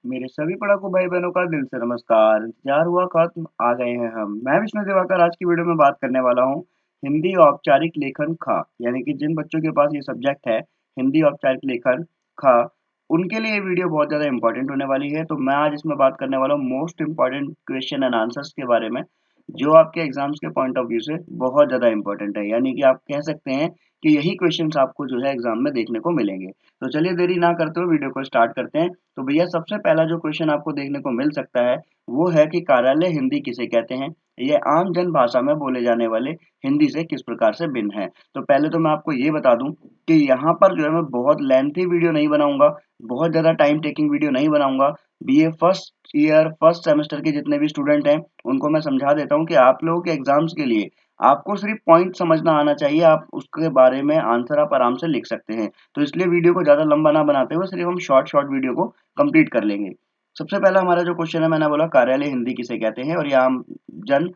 मेरे सभी पढ़ाकू भाई बहनों का दिल से नमस्कार। इंतजार हुआ खत्म, आ गए हैं हम। मैं विष्णु दिवाकर आज की वीडियो में बात करने वाला हूँ हिंदी औपचारिक लेखन खा, यानी कि जिन बच्चों के पास ये सब्जेक्ट है हिंदी औपचारिक लेखन खा, उनके लिए ये वीडियो बहुत ज़्यादा इंपॉर्टेंट होने वाली है। तो मैं आज इसमें बात करने वाला हूँ most important question and answers के बारे में, जो आपके एग्जाम्स के पॉइंट ऑफ व्यू से बहुत ज़्यादा इंपॉर्टेंट है। यानी कि आप कह सकते हैं कि यही क्वेश्चंस आपको जो है एग्जाम में देखने को मिलेंगे। तो चलिए देरी ना करते हुए वीडियो को स्टार्ट करते हैं। तो भैया सबसे पहला जो क्वेश्चन आपको देखने को मिल सकता है वो है कि कार्यालय हिंदी किसे कहते हैं? ये आम जन भाषा में बोले जाने वाले हिंदी से किस प्रकार से भिन्न है? तो पहले तो मैं आपको ये बता दूं कि यहाँ पर जो है मैं बहुत लेंथी वीडियो नहीं बनाऊंगा, बहुत ज्यादा टाइम टेकिंग वीडियो नहीं बनाऊंगा। BA first year first semester के जितने भी स्टूडेंट हैं उनको मैं समझा देता हूँ कि आप लोगों के एग्जाम्स के लिए आपको सिर्फ पॉइंट समझना आना चाहिए, आप उसके बारे में आंसर आप आराम से लिख सकते हैं। तो इसलिए वीडियो को ज़्यादा लंबा ना बनाते हुए सिर्फ हम शॉर्ट शॉर्ट वीडियो को कंप्लीट कर लेंगे। सबसे पहला हमारा जो क्वेश्चन है, मैंने बोला कार्यालय हिंदी किसे कहते हैं और ये जन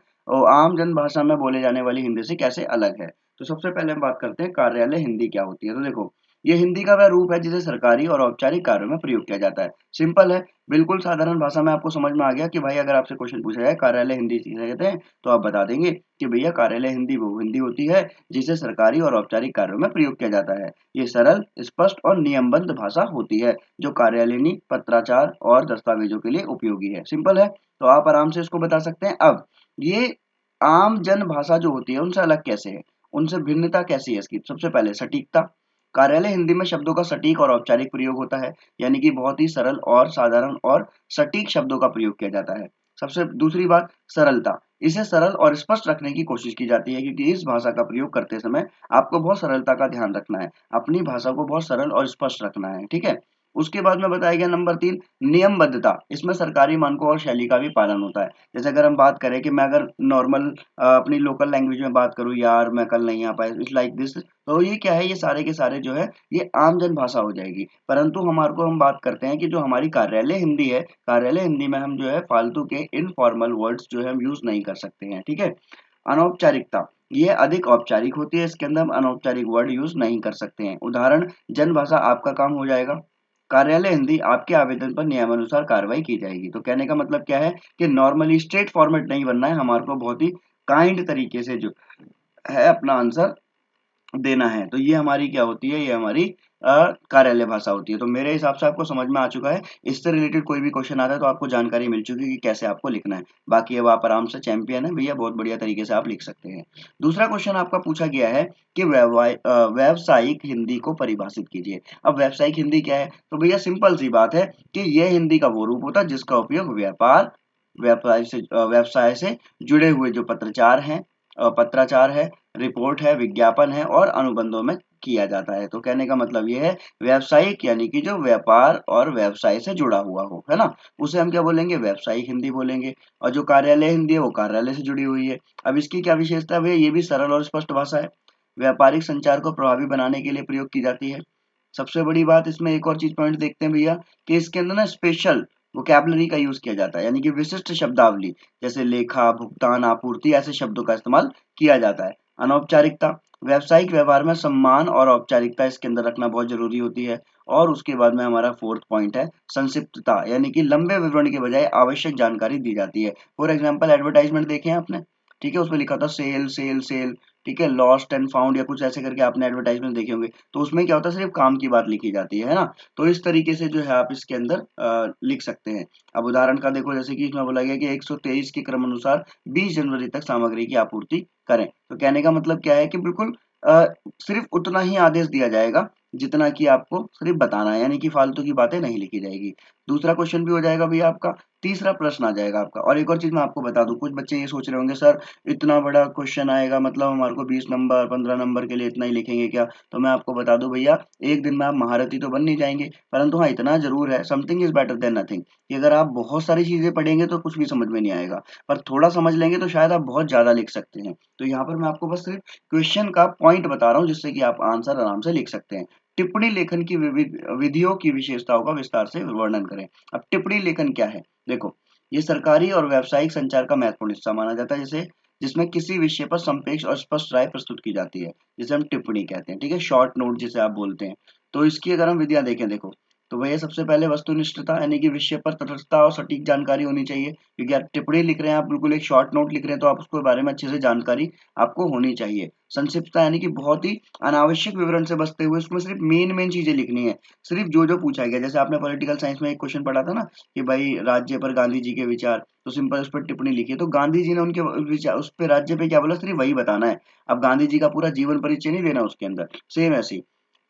आम जन भाषा में बोले जाने वाली हिंदी से कैसे अलग है। तो सबसे पहले हम बात करते हैं कार्यालय हिंदी क्या होती है। तो देखो, ये हिंदी का वह रूप है जिसे सरकारी और औपचारिक कार्यों में प्रयोग किया जाता है। सिंपल है, बिल्कुल साधारण भाषा में आपको समझ में आ गया कि भाई अगर आपसे क्वेश्चन पूछा जाए कार्यालय हिंदी किसे कहते हैं, तो आप बता देंगे कि भैया कार्यालय हिंदी वो हिंदी होती है जिसे सरकारी और औपचारिक कार्यों में प्रयोग किया जाता है। ये सरल, स्पष्ट और नियमबद्ध भाषा होती है जो कार्यालयीन पत्राचार और दस्तावेजों के लिए उपयोगी है। सिंपल है, तो आप आराम से इसको बता सकते हैं। अब ये आम जन भाषा जो होती है उनसे अलग कैसे है, उनसे भिन्नता कैसी है इसकी? सबसे पहले सटीकता। कार्यालय हिंदी में शब्दों का सटीक और औपचारिक प्रयोग होता है, यानी कि बहुत ही सरल और साधारण और सटीक शब्दों का प्रयोग किया जाता है। सबसे दूसरी बात, सरलता। इसे सरल और स्पष्ट रखने की कोशिश की जाती है क्योंकि इस भाषा का प्रयोग करते समय आपको बहुत सरलता का ध्यान रखना है, अपनी भाषा को बहुत सरल और स्पष्ट रखना है। ठीक है। उसके बाद में बताया गया नंबर 3, नियमबद्धता। इसमें सरकारी मानकों और शैली का भी पालन होता है। जैसे अगर हम बात करें कि मैं अगर नॉर्मल अपनी लोकल लैंग्वेज में बात करूँ, यार मैं कल नहीं आ पाया, इट्स लाइक दिस, तो ये क्या है, ये सारे के सारे जो है ये आम जन भाषा हो जाएगी। परंतु हमारे को हम बात करते हैं कि जो हमारी कार्यालय हिंदी है, कार्यालय हिंदी में हम जो है फालतू के इनफॉर्मल वर्ड्स जो है हम यूज नहीं कर सकते हैं। ठीक है। अनौपचारिकता, ये अधिक औपचारिक होती है, इसके अंदर हम अनौपचारिक वर्ड यूज नहीं कर सकते हैं। उदाहरण, जन भाषा आपका काम हो जाएगा, कार्यालय हिंदी आपके आवेदन पर नियमानुसार कार्रवाई की जाएगी। तो कहने का मतलब क्या है कि नॉर्मली स्ट्रेट फॉर्मेट नहीं बनना है, हमारे को बहुत ही काइंड तरीके से जो है अपना आंसर देना है। तो ये हमारी क्या होती है, ये हमारी कार्यालय भाषा होती है। तो मेरे हिसाब से आपको समझ में आ चुका है, इससे रिलेटेड कोई भी क्वेश्चन आता है तो आपको जानकारी मिल चुकी है कि कैसे आपको लिखना है। बाकी अब आप आराम से चैंपियन है भैया, बहुत बढ़िया तरीके से आप लिख सकते हैं। दूसरा क्वेश्चन आपका पूछा गया है कि व्यावसायिक हिंदी को परिभाषित कीजिए। अब व्यावसायिक हिंदी क्या है? तो भैया सिंपल सी बात है कि यह हिंदी का वो रूप होता है जिसका उपयोग व्यापार, व्यवसाय से जुड़े हुए जो पत्राचार है, रिपोर्ट है, विज्ञापन है और अनुबंधों में किया जाता है। तो कहने का मतलब ये है, व्यावसायिक यानी कि जो व्यापार और व्यवसाय से जुड़ा हुआ हो, है ना, उसे हम क्या बोलेंगे, व्यावसायिक हिंदी बोलेंगे। और जो कार्यालय हिंदी है वो कार्यालय से जुड़ी हुई है। अब इसकी क्या विशेषता है भैया? ये भी सरल और स्पष्ट भाषा है, व्यापारिक संचार को प्रभावी बनाने के लिए प्रयोग की जाती है। सबसे बड़ी बात इसमें एक और चीज पॉइंट देखते हैं भैया कि इसके अंदर ना स्पेशल वोकैबुलरी का यूज किया जाता है, यानी कि विशिष्ट शब्दावली, जैसे लेखा, भुगतान, आपूर्ति, ऐसे शब्दों का इस्तेमाल किया जाता है। अनौपचारिकता, व्यावसायिक व्यवहार में सम्मान और औपचारिकता इसके अंदर रखना बहुत जरूरी होती है। और उसके बाद में हमारा फोर्थ पॉइंट है संक्षिप्तता, यानी कि लंबे विवरण के बजाय आवश्यक जानकारी दी जाती है। फॉर एग्जाम्पल, एडवर्टाइजमेंट देखे हैं आपने? ठीक है, उसमें लिखा था सेल सेल सेल, ठीक है, लॉस्ट एंड फाउंड या कुछ ऐसे करके आपने एडवर्टाइजमेंट देखे होंगे। तो उसमें क्या होता है, सिर्फ काम की बात लिखी जाती है ना। तो इस तरीके से जो है आप इसके अंदर लिख सकते हैं। अब उदाहरण का देखो, जैसे कि इसमें बोला गया कि 123 के क्रम अनुसार 20 जनवरी तक सामग्री की आपूर्ति करें। तो कहने का मतलब क्या है कि बिल्कुल अ, सिर्फ उतना ही आदेश दिया जाएगा जितना कि आपको सिर्फ बताना है, यानी कि फालतू की बातें नहीं लिखी जाएगी। दूसरा क्वेश्चन भी हो जाएगा भैया आपका, तीसरा प्रश्न आ जाएगा आपका। और एक और चीज मैं आपको बता दूं, कुछ बच्चे ये सोच रहे होंगे सर इतना बड़ा क्वेश्चन आएगा, मतलब हमारे को 20 नंबर 15 नंबर के लिए इतना ही लिखेंगे क्या? तो मैं आपको बता दूं भैया, एक दिन में आप महारथी तो बन नहीं जाएंगे, परंतु हाँ इतना जरूर है, something is better than nothing, कि अगर आप बहुत सारी चीजें पढ़ेंगे तो कुछ भी समझ में नहीं आएगा, पर थोड़ा समझ लेंगे तो शायद आप बहुत ज्यादा लिख सकते हैं। तो यहाँ पर मैं आपको बस सिर्फ क्वेश्चन का पॉइंट बता रहा हूँ जिससे कि आप आंसर आराम से लिख सकते हैं। टिप्पणी लेखन की विधियों की विशेषताओं का विस्तार से वर्णन करें। अब टिप्पणी लेखन क्या है? देखो, ये सरकारी और व्यावसायिक संचार का महत्वपूर्ण हिस्सा माना जाता है, जैसे जिसमें किसी विषय पर संक्षेप और स्पष्ट राय प्रस्तुत की जाती है, जिसे हम टिप्पणी कहते हैं। ठीक है, शॉर्ट नोट जिसे आप बोलते हैं। तो इसकी अगर हम विधियां देखें, देखो, तो भैया सबसे पहले वस्तुनिष्ठता यानी कि विषय पर तटस्थता और सटीक जानकारी होनी चाहिए, क्योंकि आप टिप्पणी लिख रहे हैं, आप बिल्कुल एक शॉर्ट नोट लिख रहे हैं, तो आप उसके बारे में अच्छे से जानकारी आपको होनी चाहिए। संक्षिप्तता यानी कि बहुत ही अनावश्यक विवरण से बचते हुए उसमें सिर्फ मेन मेन चीजें लिखनी है, सिर्फ जो जो पूछा गया। जैसे आपने पॉलिटिकल साइंस में एक क्वेश्चन पढ़ा था ना कि भाई राज्य पर गांधी जी के विचार, तो सिंपल उस पर टिप्पणी लिखी है, तो गांधी जी ने उनके विचार उस पर राज्य पे क्या बोला, सिर्फ वही बताना है। अब गांधी जी का पूरा जीवन परिचय नहीं देना उसके अंदर। सेम ऐसे ही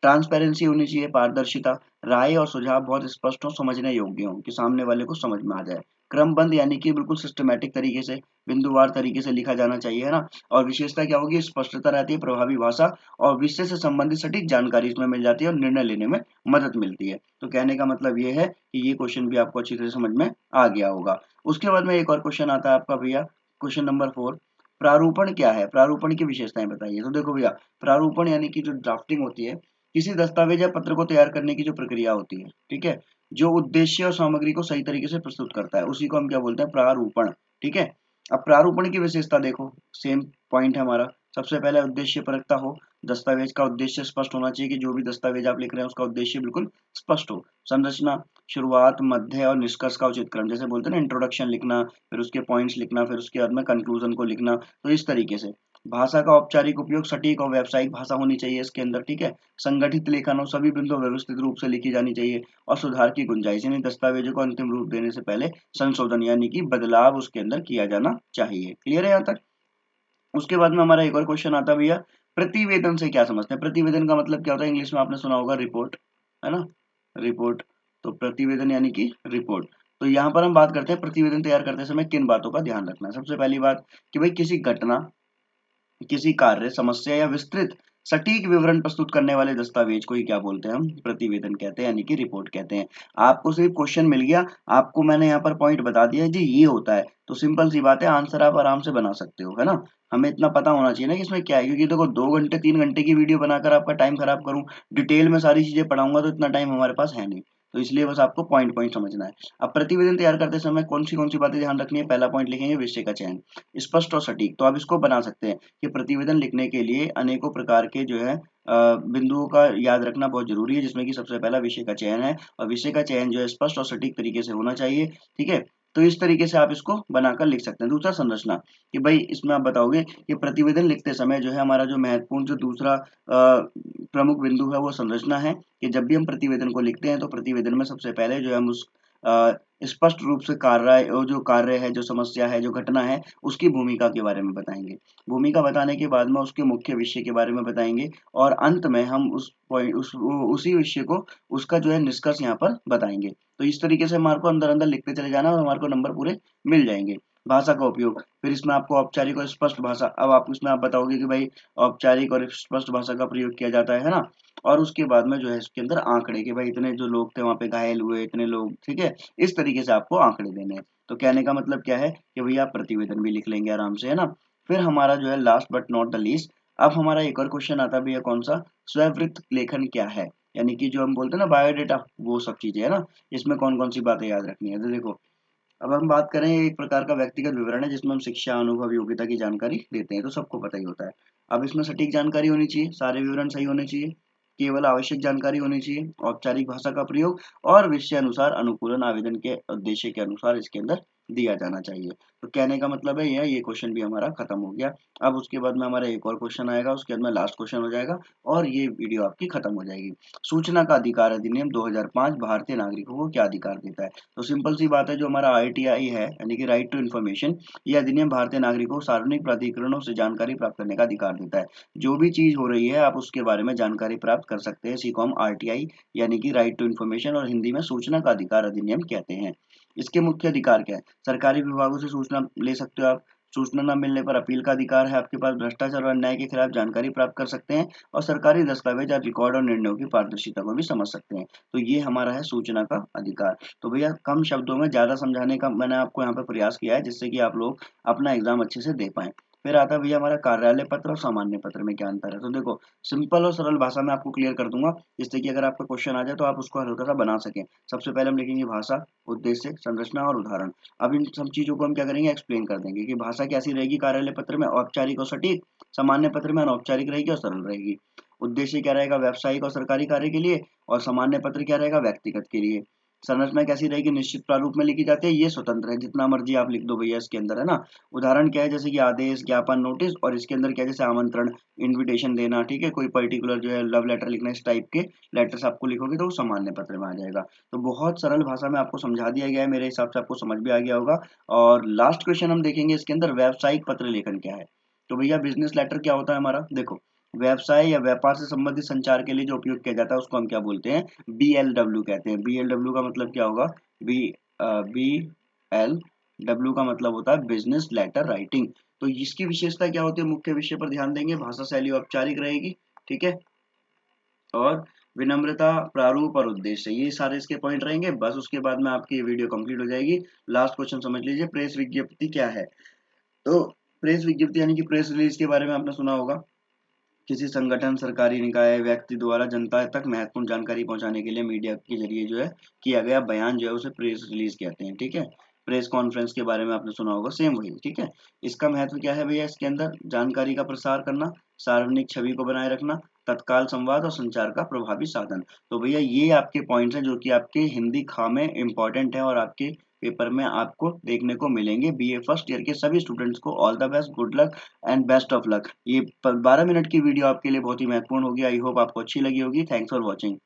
ट्रांसपेरेंसी होनी चाहिए, पारदर्शिता, राय और सुझाव बहुत स्पष्ट हो, समझने योग्य हो, कि सामने वाले को समझ में आ जाए। क्रमबद्ध यानी कि बिल्कुल सिस्टमेटिक तरीके से, बिंदुवार तरीके से लिखा जाना चाहिए, है ना। और विशेषता क्या होगी, स्पष्टता रहती है, प्रभावी भाषा और विषय से संबंधित सटीक जानकारी इसमें मिल जाती है और निर्णय लेने में मदद मिलती है। तो कहने का मतलब ये है कि ये क्वेश्चन भी आपको अच्छी तरह से समझ में आ गया होगा। उसके बाद में एक और क्वेश्चन आता है आपका भैया, क्वेश्चन नंबर 4। प्रारूपण क्या है, प्रारूपण की विशेषताएं बताइए। तो देखो भैया, प्रारूपण यानी कि जो ड्राफ्टिंग होती है, किसी दस्तावेज या पत्र को तैयार करने की जो प्रक्रिया होती है, ठीक है, जो उद्देश्य और सामग्री को सही तरीके से प्रस्तुत करता है, उसी को हम क्या बोलते हैं, प्रारूपण। ठीक है। अब प्रारूपण की विशेषता देखो, सेम पॉइंट है हमारा। सबसे पहले उद्देश्य परकता हो, दस्तावेज का उद्देश्य स्पष्ट होना चाहिए, कि जो भी दस्तावेज आप लिख रहे हैं उसका उद्देश्य बिल्कुल स्पष्ट हो। संरचना, शुरुआत, मध्य और निष्कर्ष का उचित क्रम, जैसे बोलते हैं ना, इंट्रोडक्शन लिखना, फिर उसके पॉइंट्स लिखना, फिर उसके बाद में कंक्लूजन को लिखना, तो इस तरीके से। भाषा का औपचारिक उपयोग, सटीक और व्यावसायिक भाषा होनी चाहिए इसके अंदर, ठीक है। संगठित लेखन हो, सभी बिंदु व्यवस्थित रूप से लिखी जानी चाहिए। और सुधार की गुंजाइश, यानी दस्तावेजों को अंतिम रूप देने से पहले संशोधन यानी कि बदलाव उसके अंदर किया जाना चाहिए। क्लियर है यहाँ तक। उसके बाद में हमारा एक और क्वेश्चन आता है भैया, प्रतिवेदन से क्या समझते हैं। प्रतिवेदन का मतलब क्या होता है, इंग्लिश में आपने सुना होगा रिपोर्ट, है ना, रिपोर्ट। तो प्रतिवेदन यानी कि रिपोर्ट। तो यहाँ पर हम बात करते हैं प्रतिवेदन तैयार करते समय किन बातों का ध्यान रखना है। सबसे पहली बात कि भाई किसी घटना, किसी कार्य, समस्या या विस्तृत सटीक विवरण प्रस्तुत करने वाले दस्तावेज को ही क्या बोलते हैं, हम प्रतिवेदन कहते हैं, यानी कि रिपोर्ट कहते हैं। आपको सिर्फ क्वेश्चन मिल गया, आपको मैंने यहाँ पर पॉइंट बता दिया है जी, ये होता है, तो सिंपल सी बात है, आंसर आप आराम से बना सकते हो, है ना। हमें इतना पता होना चाहिए ना कि इसमें क्या है, क्योंकि देखो 2 घंटे 3 घंटे की वीडियो बनाकर आपका टाइम खराब करूं, डिटेल में सारी चीजें पढ़ाऊंगा, तो इतना टाइम हमारे पास है नहीं। तो इसलिए बस आपको पॉइंट पॉइंट समझना है। अब प्रतिवेदन तैयार करते समय कौन सी बातें ध्यान रखनी है, पहला पॉइंट लिखेंगे विषय का चयन, स्पष्ट और सटीक। तो आप इसको बना सकते हैं कि प्रतिवेदन लिखने के लिए अनेकों प्रकार के जो है बिंदुओं का याद रखना बहुत जरूरी है, जिसमें कि सबसे पहला विषय का चयन है, और विषय का चयन जो है स्पष्ट और सटीक तरीके से होना चाहिए। ठीक है। तो इस तरीके से आप इसको बनाकर लिख सकते हैं। दूसरा, संरचना, कि भाई इसमें आप बताओगे कि प्रतिवेदन लिखते समय जो है हमारा जो महत्वपूर्ण जो दूसरा प्रमुख बिंदु है वो संरचना है, कि जब भी हम प्रतिवेदन को लिखते हैं तो प्रतिवेदन में सबसे पहले जो है हम उस स्पष्ट रूप से कार्य, वो जो कार्य है, जो समस्या है, जो घटना है, उसकी भूमिका के बारे में बताएंगे। भूमिका बताने के बाद में उसके मुख्य विषय के बारे में बताएंगे, और अंत में हम उस पॉइंट उसी विषय को, उसका जो है निष्कर्ष यहाँ पर बताएंगे। तो इस तरीके से हमारे को अंदर अंदर लिखते चले जाना और हमारे को नंबर पूरे मिल जाएंगे। भाषा का उपयोग, फिर इसमें आपको औपचारिक और स्पष्ट भाषा, अब आप इसमें आप बताओगे कि भाई औपचारिक और स्पष्ट भाषा का प्रयोग किया जाता है ना। और उसके बाद में जो है इसके अंदर आंकड़े, कि भाई इतने जो लोग थे वहां पे घायल हुए, इतने लोग, ठीक है, इस तरीके से आपको आंकड़े देने हैं। तो कहने का मतलब क्या है कि भैया आप प्रतिवेदन भी लिख लेंगे आराम से, है ना। फिर हमारा जो है last but not the least, अब हमारा एक और क्वेश्चन आता है भैया, कौन सा, स्ववृत्त लेखन क्या है, यानी कि जो हम बोलते हैं ना बायोडेटा, वो सब चीजें, है ना। इसमें कौन कौन सी बातें याद रखनी है, तो देखो, अब हम बात करें, एक प्रकार का व्यक्तिगत विवरण है जिसमें हम शिक्षा, अनुभव, योग्यता की जानकारी देते हैं, तो सबको पता ही होता है। अब इसमें सटीक जानकारी होनी चाहिए, सारे विवरण सही होने चाहिए, केवल आवश्यक जानकारी होनी चाहिए, औपचारिक भाषा का प्रयोग, और विषय अनुसार अनुकूलन आवेदन के उद्देश्य के अनुसार इसके अंदर दिया जाना चाहिए। तो कहने का मतलब है ये क्वेश्चन भी हमारा खत्म हो गया। अब उसके बाद में हमारा एक और क्वेश्चन आएगा, उसके बाद में लास्ट क्वेश्चन हो जाएगा, और ये वीडियो आपकी खत्म हो जाएगी। सूचना का अधिकार अधिनियम 2005 भारतीय नागरिकों को क्या अधिकार देता है। तो सिंपल सी बात है, जो हमारा आरटीआई है, यानी कि राइट टू इन्फॉर्मेशन, ये अधिनियम भारतीय नागरिकों को सार्वजनिक प्राधिकरणों से जानकारी प्राप्त करने का अधिकार देता है। जो भी चीज हो रही है आप उसके बारे में जानकारी प्राप्त कर सकते हैं, इसी को हम आरटीआई यानी कि राइट टू इन्फॉर्मेशन और हिंदी में सूचना का अधिकार अधिनियम कहते हैं। इसके मुख्य अधिकार क्या है, सरकारी विभागों से सूचना ले सकते हो आप, सूचना न मिलने पर अपील का अधिकार है आपके पास, भ्रष्टाचार और अन्याय के खिलाफ जानकारी प्राप्त कर सकते हैं, और सरकारी दस्तावेज और रिकॉर्ड और निर्णयों की पारदर्शिता को भी समझ सकते हैं। तो ये हमारा है सूचना का अधिकार। तो भैया कम शब्दों में ज्यादा समझाने का मैंने आपको यहाँ पे प्रयास किया है, जिससे कि आप लोग अपना एग्जाम अच्छे से दे पाए। फिर आता है भैया हमारा कार्यालय पत्र और सामान्य पत्र में क्या अंतर है। तो देखो, सिंपल और सरल भाषा में आपको क्लियर कर दूंगा, जिससे कि अगर आपका क्वेश्चन आ जाए तो आप उसको हल्का सा बना सकें। सबसे पहले हम लिखेंगे भाषा, उद्देश्य, संरचना और उदाहरण। अब इन सब चीजों को हम क्या करेंगे, एक्सप्लेन कर देंगे कि भाषा कैसी रहेगी कार्यालय पत्र में, औपचारिक और सटीक, सामान्य पत्र में अनौपचारिक रहेगी और सरल रहेगी। उद्देश्य क्या रहेगा, व्यावसायिक और सरकारी कार्य के लिए, और सामान्य पत्र क्या रहेगा, व्यक्तिगत के लिए। संरचना कैसी रहेगी, निश्चित प्रारूप में लिखी जाती है, ये स्वतंत्र है, जितना मर्जी आप लिख दो भैया इसके अंदर, है ना। उदाहरण क्या है, जैसे कि आदेश, ज्ञापन, नोटिस, और इसके अंदर क्या है, जैसे आमंत्रण, इन्विटेशन देना, ठीक है, कोई पर्टिकुलर जो है लव लेटर लिखना, इस टाइप के लेटर्स आपको लिखोगे तो वो सामान्य पत्र में आ जाएगा। तो बहुत सरल भाषा में आपको समझा दिया गया है, मेरे हिसाब से आपको समझ भी आ गया होगा। और लास्ट क्वेश्चन हम देखेंगे इसके अंदर, व्यावसायिक पत्र लेखन क्या है। तो भैया बिजनेस लेटर क्या होता है हमारा, देखो, व्यवसाय या व्यापार से संबंधित संचार के लिए जो उपयोग किया जाता है उसको हम क्या बोलते हैं, BLW कहते हैं। BLW का मतलब क्या होगा, बी BLW का मतलब होता है बिजनेस लेटर राइटिंग। तो इसकी विशेषता क्या होती है, मुख्य विषय पर ध्यान देंगे, भाषा शैली औपचारिक रहेगी, ठीक है, और विनम्रता, प्रारूप और उद्देश्य, ये सारे इसके पॉइंट रहेंगे। बस उसके बाद में आपकी ये वीडियो कंप्लीट हो जाएगी। लास्ट क्वेश्चन समझ लीजिए, प्रेस विज्ञप्ति क्या है। तो प्रेस विज्ञप्ति यानी कि प्रेस रिलीज के बारे में आपने सुना होगा। किसी संगठन, सरकारी निकाय, व्यक्ति द्वारा जनता तक महत्वपूर्ण जानकारी पहुंचाने के लिए मीडिया के जरिए जो है किया गया बयान जो है उसे प्रेस रिलीज कहते हैं, ठीक है। प्रेस कॉन्फ्रेंस के बारे में आपने सुना होगा, सेम वही, ठीक है। इसका महत्व क्या है भैया, इसके अंदर जानकारी का प्रसार करना, सार्वजनिक छवि को बनाए रखना, तत्काल संवाद और संचार का प्रभावी साधन। तो भैया ये आपके पॉइंट्स हैं जो कि आपके हिंदी खा में इंपॉर्टेंट है और आपके पेपर में आपको देखने को मिलेंगे। BA फर्स्ट ईयर के सभी स्टूडेंट्स को all the best, good luck and best of luck. ये 12 मिनट की वीडियो आपके लिए बहुत ही महत्वपूर्ण होगी। आई होप आपको अच्छी लगी होगी। Thanks for watching.